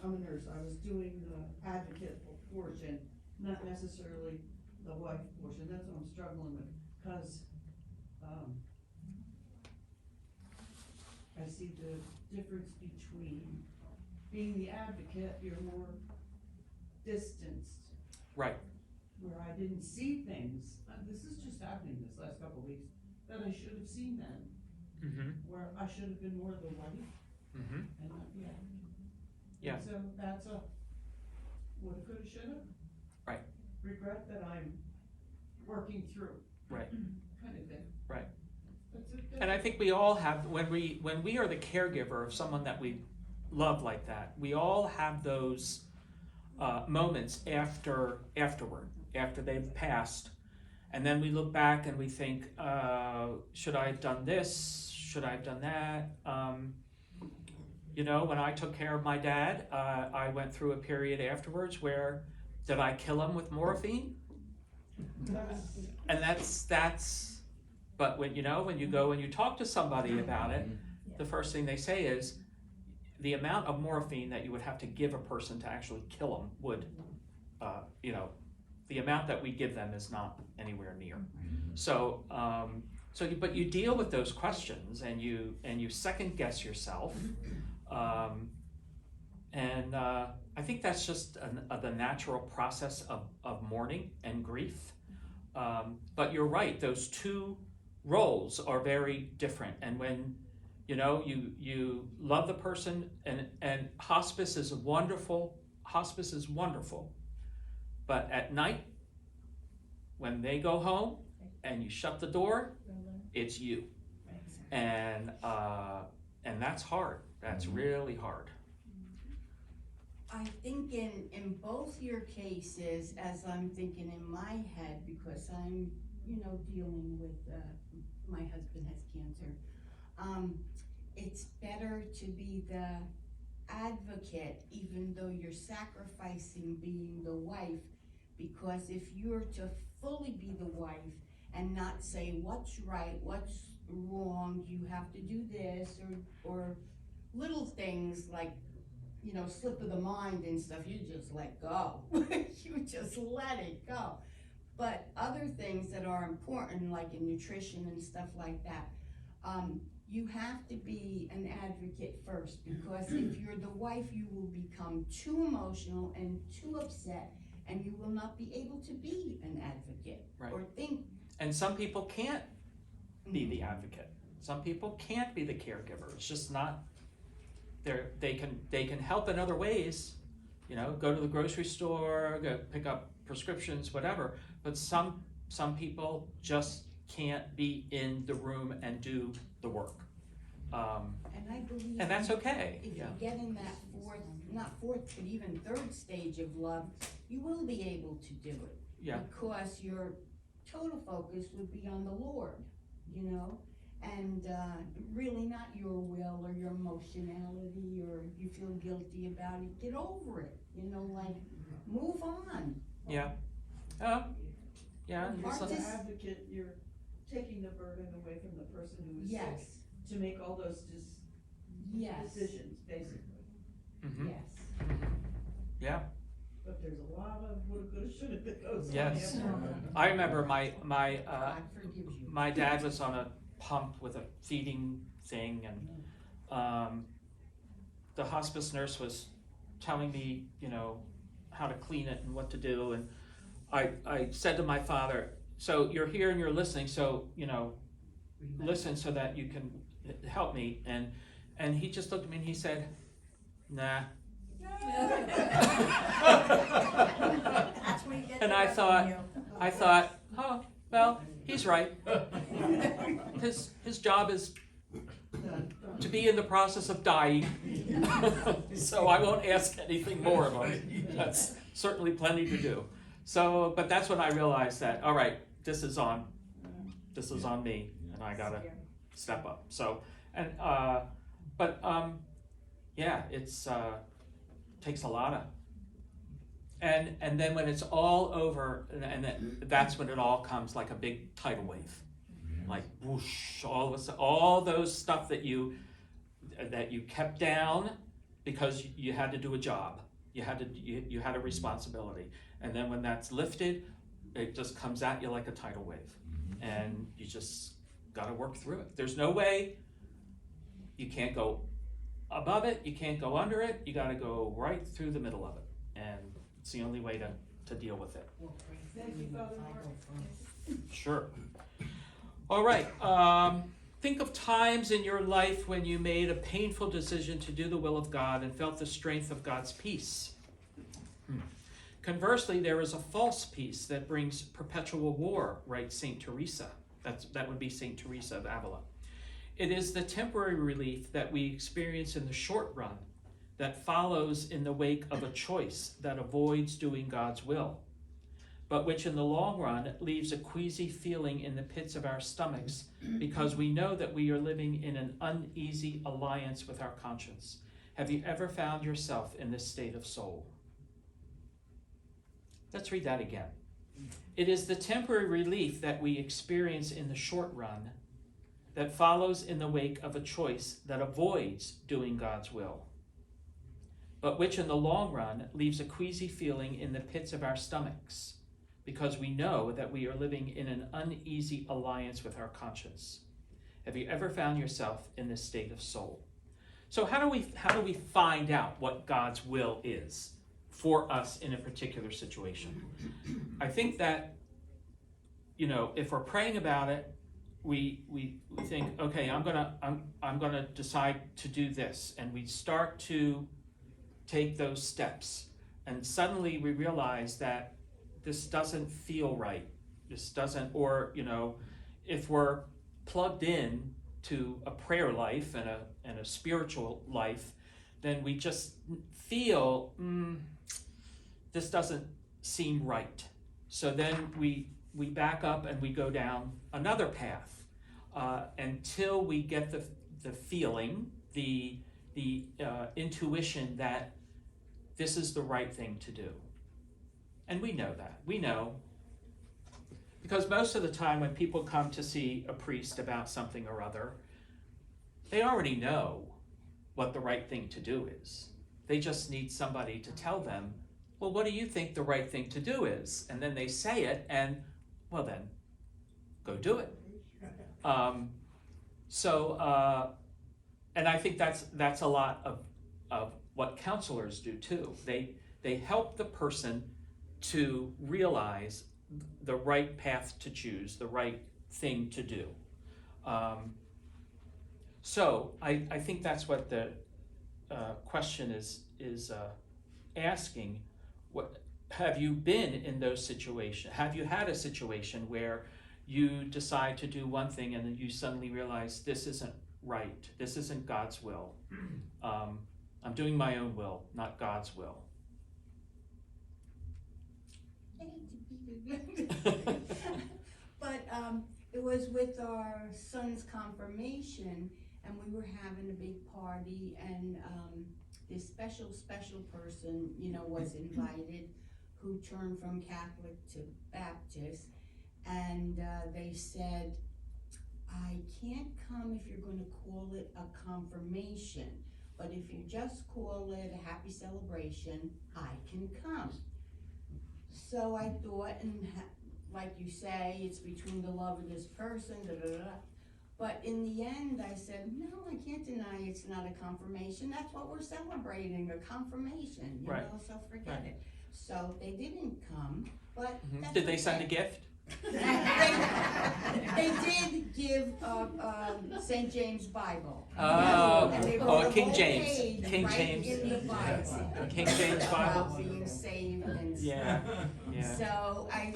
I'm a nurse. I was doing the advocate portion, not necessarily the wife portion. That's what I'm struggling with, because I see the difference between being the advocate, you're more distanced, Right. where I didn't see things, this is just happening this last couple of weeks, that I should have seen then, Mm-hmm. where I should have been more the wife Mm-hmm. and not the advocate. Yeah. And so that's a woulda, coulda, shoulda. Right. Regret that I'm working through. Right. Kind of thing. Right. That's it. And I think we all have, when we are the caregiver of someone that we love like that, we all have those moments afterward, after they've passed, and then we look back and we think, should I have done this? Should I have done that? You know, when I took care of my dad, I went through a period afterwards where, did I kill him with morphine? And that's, but when you go and you talk to somebody about it, the first thing they say is, the amount of morphine that you would have to give a person to actually kill them would, the amount that we give them is not anywhere near. So, but you deal with those questions and you second guess yourself, and I think that's just the natural process of mourning and grief. But you're right; those two roles are very different, and when you love the person, and hospice is wonderful. Hospice is wonderful. But at night, when they go home and you shut the door, it's you. And that's hard. That's really hard. I think in both your cases, as I'm thinking in my head, because I'm, dealing with, my husband has cancer. It's better to be the advocate, even though you're sacrificing being the wife, because if you're to fully be the wife and not say what's right, what's wrong, you have to do this, or little things like, slip of the mind and stuff, you just let go. You just let it go. But other things that are important, like in nutrition and stuff like that, you have to be an advocate first, because if you're the wife, you will become too emotional and too upset, and you will not be able to be an advocate Right. or think. And some people can't be the advocate. Some people can't be the caregiver. It's just not. They can help in other ways. You know, go to the grocery store, go pick up prescriptions, whatever. But some people just can't be in the room and do the work. And I believe. And that's okay. If Yeah. you get in that not fourth, but even third stage of love, you will be able to do it. Yeah. Because your total focus would be on the Lord, you know? And really not your will or your emotionality, or you feel guilty about it. Get over it, you know, like move on. Yeah. Yeah. Hard it's to a- As an advocate, you're taking the burden away from the person who is Yes, sick to make all those yes, decisions, basically. Mhm. yes. Yeah. But there's a lot of woulda, coulda, shoulda that goes on. Yes. after. I remember my God forgives you. my dad was on a pump with a feeding thing, and the hospice nurse was telling me, you know, how to clean it and what to do, and I said to my father, so you're here and you're listening, so, you know, listen so that you can help me, and he just looked at me and he said, nah. That's where you get And the I rest thought- from you. I thought, oh, well, he's right. His job is to be in the process of dying, so I won't ask anything more of him. That's certainly plenty to do. So, but that's when I realized that, all right, this is on me, and I gotta step up. So, and yeah, it's takes a lot of. And then when it's all over, and then that's when it all comes like a big tidal wave, like whoosh, all those stuff that you kept down because you had to do a job, you had a responsibility, and then when that's lifted, it just comes at you like a tidal wave, and you just got to work through it. There's no way. You can't go above it, you can't go under it, you got to go right through the middle of it, and it's the only way to deal with it. Thank you, Father Mark. Sure. All right. Think of times in your life when you made a painful decision to do the will of God and felt the strength of God's peace. Conversely, there is a false peace that brings perpetual war, writes Saint Teresa. That would be Saint Teresa of Avila. It is the temporary relief that we experience in the short run that follows in the wake of a choice that avoids doing God's will, but which in the long run leaves a queasy feeling in the pits of our stomachs because we know that we are living in an uneasy alliance with our conscience. Have you ever found yourself in this state of soul? Let's read that again. It is the temporary relief that we experience in the short run that follows in the wake of a choice that avoids doing God's will, but which in the long run leaves a queasy feeling in the pits of our stomachs, because we know that we are living in an uneasy alliance with our conscience. Have you ever found yourself in this state of soul? So how do we find out what God's will is for us in a particular situation? I think that, you know, if we're praying about it, we think, okay, I'm gonna decide to do this, and we start to take those steps, and suddenly we realize that this doesn't feel right. This doesn't, or, you know, if we're plugged in to a prayer life and a spiritual life, then we just feel, this doesn't seem right. So then we back up and we go down another path until we get the feeling, the intuition that this is the right thing to do. And we know that. We know. Because most of the time when people come to see a priest about something or other, they already know what the right thing to do is. They just need somebody to tell them well, what do you think the right thing to do is? And then they say it, and, well then, go do it. And I think that's a lot of what counselors do too. They help the person to realize the right path to choose, the right thing to do. So I think that's what the question is asking. What have you been in those situations? Have you had a situation where you decide to do one thing and then you suddenly realize this isn't right, this isn't God's will. I'm doing my own will, not God's will. But it was with our son's confirmation, and we were having a big party, and this special person, was invited, who turned from Catholic to Baptist, and they said, I can't come if you're gonna call it a confirmation, but if you just call it a happy celebration, I can come. So I thought, and like you say, it's between the love of this person, da da da. But in the end, I said, no, I can't deny it's not a confirmation. That's what we're celebrating, a confirmation, Right. So forget Right. it. So they didn't come, but that's Did they send a okay. gift? They did give St. James Bible. Oh, And they oh, wrote a King whole James. page King right James. in the Bible. King James Bible? About being saved and stuff. Yeah. So I,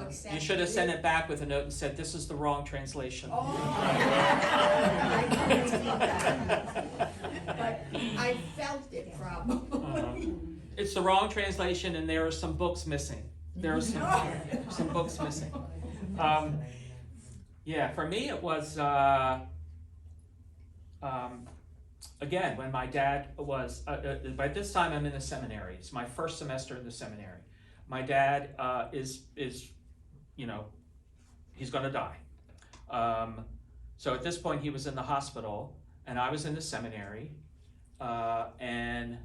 accepted You should have it. sent it back with a note and said, this is the wrong translation. Oh, I couldn't do that. But I felt it probably. It's the wrong translation and there are some books missing. There are some books missing. Yeah, for me it was, again, when my dad was, by this time I'm in the seminary. It's my first semester in the seminary. My dad is he's gonna die. So at this point he was in the hospital and I was in the seminary. And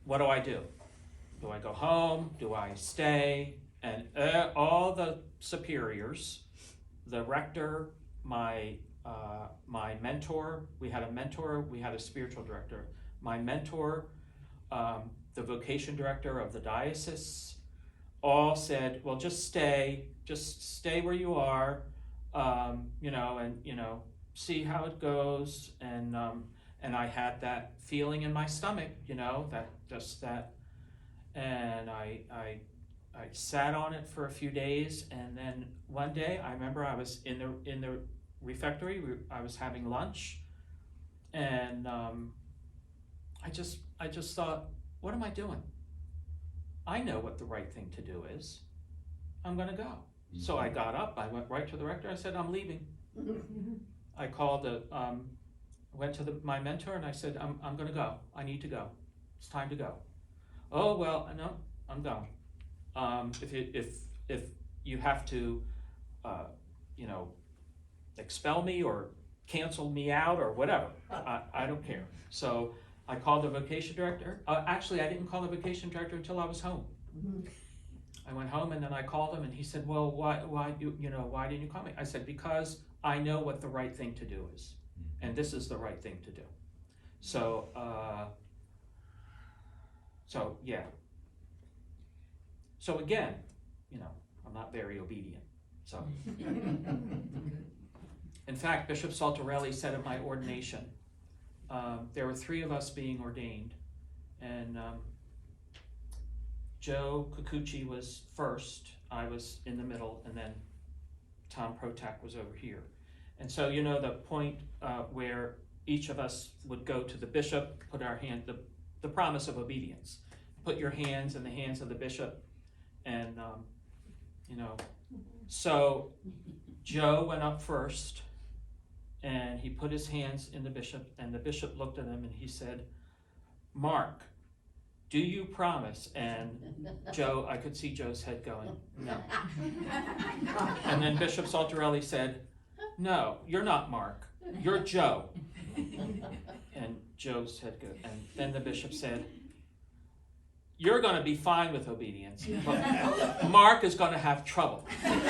what do? Do I go home? Do I stay? And all the superiors, the rector, my mentor, we had a mentor, we had a spiritual director. My mentor, the vocation director of the diocese, all said, well, just stay where you are, see how it goes. And I had that feeling in my stomach, and I sat on it for a few days, and then one day I remember I was in the refectory. I was having lunch, and I just thought, what am I doing? I know what the right thing to do is. I'm gonna go. So I got up. I went right to the rector. I said, I'm leaving. I called went to my mentor and I said, I'm gonna go. I need to go. It's time to go. Oh, well, no, I'm going. If you have to, expel me or cancel me out or whatever, I don't care. So I called the vocation director. Actually, I didn't call the vocation director until I was home. I went home and then I called him and he said, well, why didn't you call me? I said, because I know what the right thing to do is. And this is the right thing to do. So, yeah. So again, I'm not very obedient. So, in fact, Bishop Saltarelli said at my ordination, there were 3 of us being ordained, and Joe Kikuchi was first, I was in the middle, and then Tom Protak was over here. And so, the point where each of us would go to the bishop, put our hand, the promise of obedience, put your hands in the hands of the bishop, and so Joe went up first, and he put his hands in the bishop, and the bishop looked at him and he said, Mark, do you promise? And Joe, I could see Joe's head going, no. And then Bishop Saltarelli said, no, you're not Mark, you're Joe. And Joe's head goes, and then the bishop said, you're gonna be fine with obedience, but Mark is gonna have trouble. And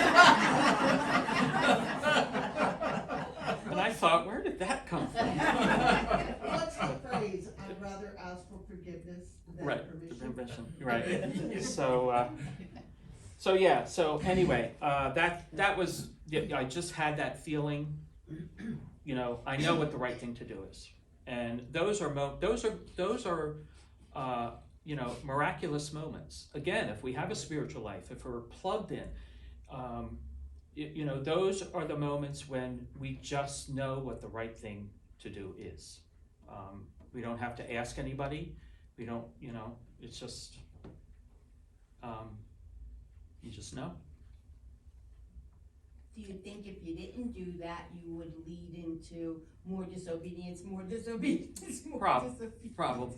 I thought, where did that come from? What's the phrase, I'd rather ask for forgiveness than Right, permission? right. So anyway, that was, I just had that feeling, I know what the right thing to do is. And those are miraculous moments. Again, if we have a spiritual life, if we're plugged in, those are the moments when we just know what the right thing to do is. We don't have to ask anybody. We don't, it's just, you just know. Do you think if you didn't do that, you would lead into more disobedience, more disobedience, more disobedience? Probably.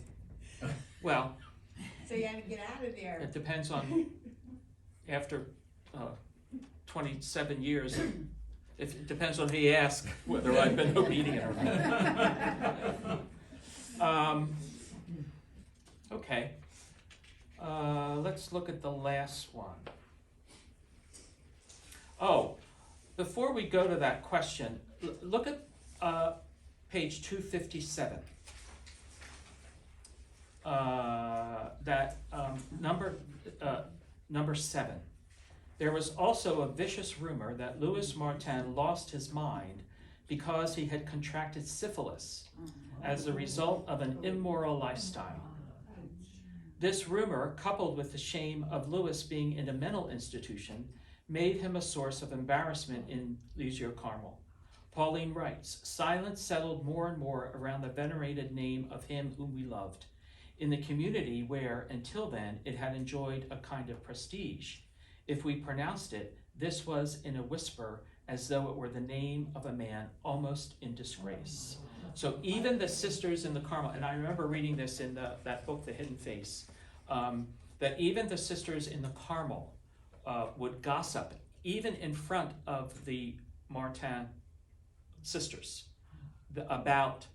Well, So you had to get out of there. it depends on, after 27 years, if it depends on who you ask whether I've been obedient or not. Okay. Let's look at the last one. Oh, before we go to that question, look at page 257. Number 7. There was also a vicious rumor that Louis Martin lost his mind because he had contracted syphilis as a result of an immoral lifestyle. This rumor, coupled with the shame of Louis being in a mental institution, made him a source of embarrassment in Lisieux Carmel. Pauline writes, silence settled more and more around the venerated name of him whom we loved, in the community where, until then, it had enjoyed a kind of prestige. If we pronounced it, this was in a whisper, as though it were the name of a man almost in disgrace. So even the sisters in the Carmel, and I remember reading this in that book, The Hidden Face, that even the sisters in the Carmel would gossip, even in front of the Martin sisters, about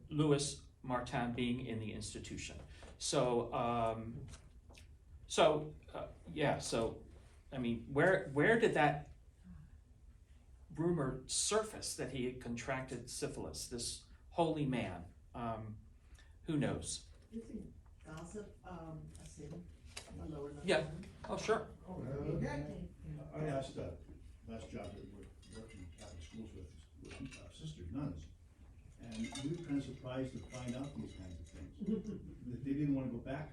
Louis Martin being in the institution. So, I mean, where did that rumor surface that he had contracted syphilis, this holy man? Who knows? Isn't gossip a sin? A lower level? Yeah. Oh, sure. I asked last job that we're working in Catholic schools with sisters, nuns, and we were kind of surprised to find out these kinds of things. That they didn't want to go back,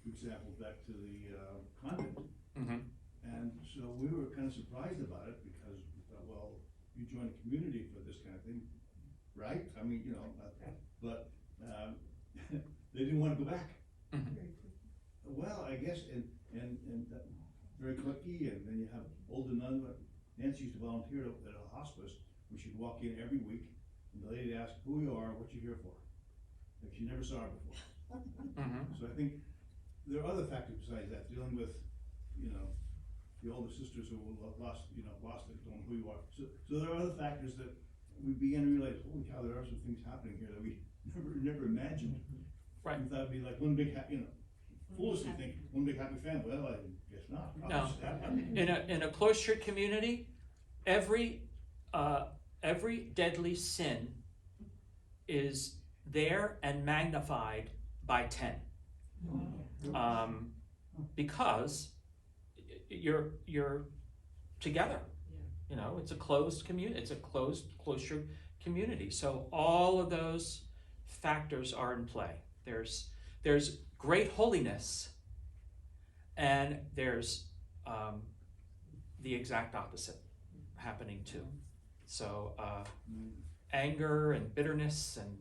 for example, back to the convent. Mm-hmm. And so we were kind of surprised about it because we thought, well, you join a community for this kind of thing, right? I mean, but they didn't want to go back. Mm-hmm. Well, I guess, and very cliquey, and then you have older nuns. Nancy used to volunteer at a hospice where she'd walk in every week, and the lady would ask who you are, what you here for. Like she never saw her before. Mm-hmm. So I think there are other factors besides that, dealing with, the older sisters who lost it, don't know who you are. So there are other factors that we began to realize, holy cow, there are some things happening here that we never imagined. Right. We thought it'd be like one big, foolishly think one big happy family. Well, I guess not. No. In a cloistered community, every deadly sin is there and magnified by 10, because you're together. It's a closed community. It's a cloistered community. So all of those factors are in play. There's great holiness, and there's the exact opposite happening too. So anger and bitterness and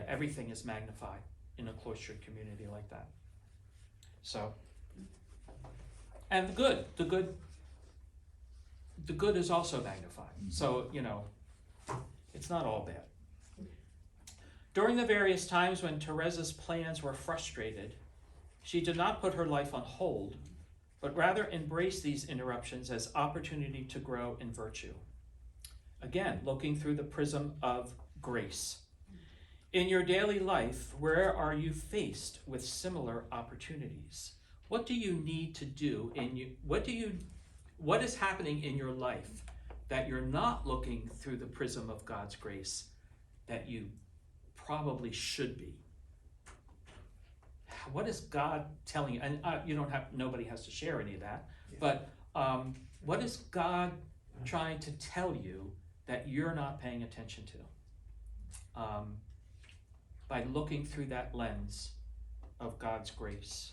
everything is magnified in a cloistered community like that. So, and the good is also magnified. So, it's not all bad. During the various times when Teresa's plans were frustrated, she did not put her life on hold, but rather embraced these interruptions as opportunity to grow in virtue. Again, looking through the prism of grace. In your daily life, where are you faced with similar opportunities? What do you need to do what is happening in your life that you're not looking through the prism of God's grace that you probably should be? What is God telling you? And nobody has to share any of that, but what is God trying to tell you that you're not paying attention to? By looking through that lens of God's grace.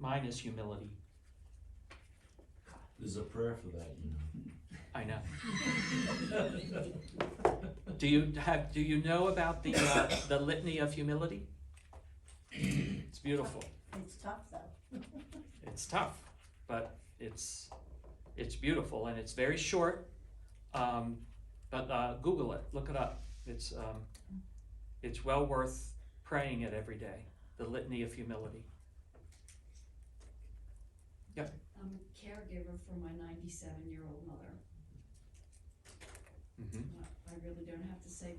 Mine is humility. There's a prayer for that, you know. I know. Do you know about the litany of humility? It's beautiful. It's tough though. It's tough, but it's beautiful, and it's very short. But Google it, look it up. It's well worth praying it every day. The litany of humility. Yep. I'm a caregiver for my 97-year-old mother. Mm-hmm. I really don't have to say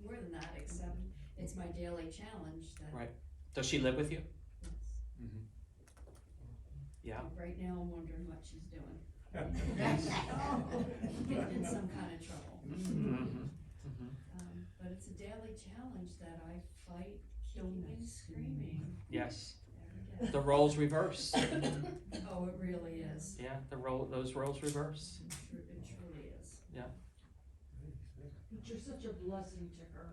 more than that, except it's my daily challenge that. Right. Does she live with you? Yes. Mm-hmm. Yeah. Right now, I'm wondering what she's doing. Getting in some kind of trouble. Mm-hmm. Mm-hmm. But it's a daily challenge that I fight kicking and screaming Yes. every day. The roles reverse. Oh, it really is. Yeah, those roles reverse. It truly is. But you're such a blessing to her.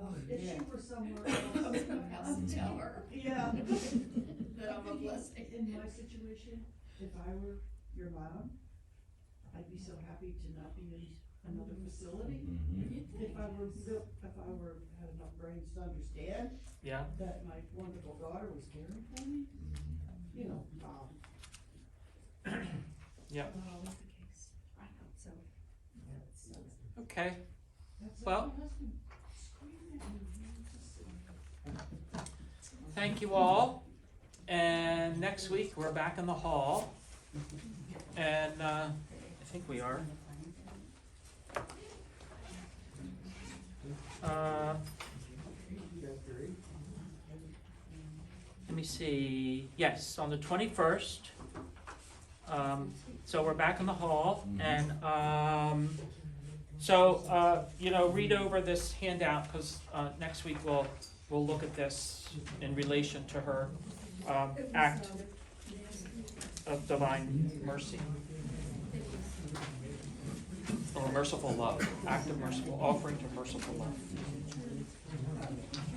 Oh, If she were somewhere else. I was gonna have to tell her Yeah. that I'm a blessing. In my situation, if I were your mom, I'd be so happy to not be in another facility. Mm-hmm. If I were, had enough brains to understand Yeah. that my wonderful daughter was caring for me, you know, Yeah. Not always the case. I know. So, Okay. That's Well- like my husband screaming at me. Thank you all. And next week we're back in the hall. And I think we are. Let me see. Yes, on the 21st. So we're back in the hall, and read over this handout, because next week we'll look at this in relation to her act of divine mercy, or merciful love, act of merciful, offering to merciful love.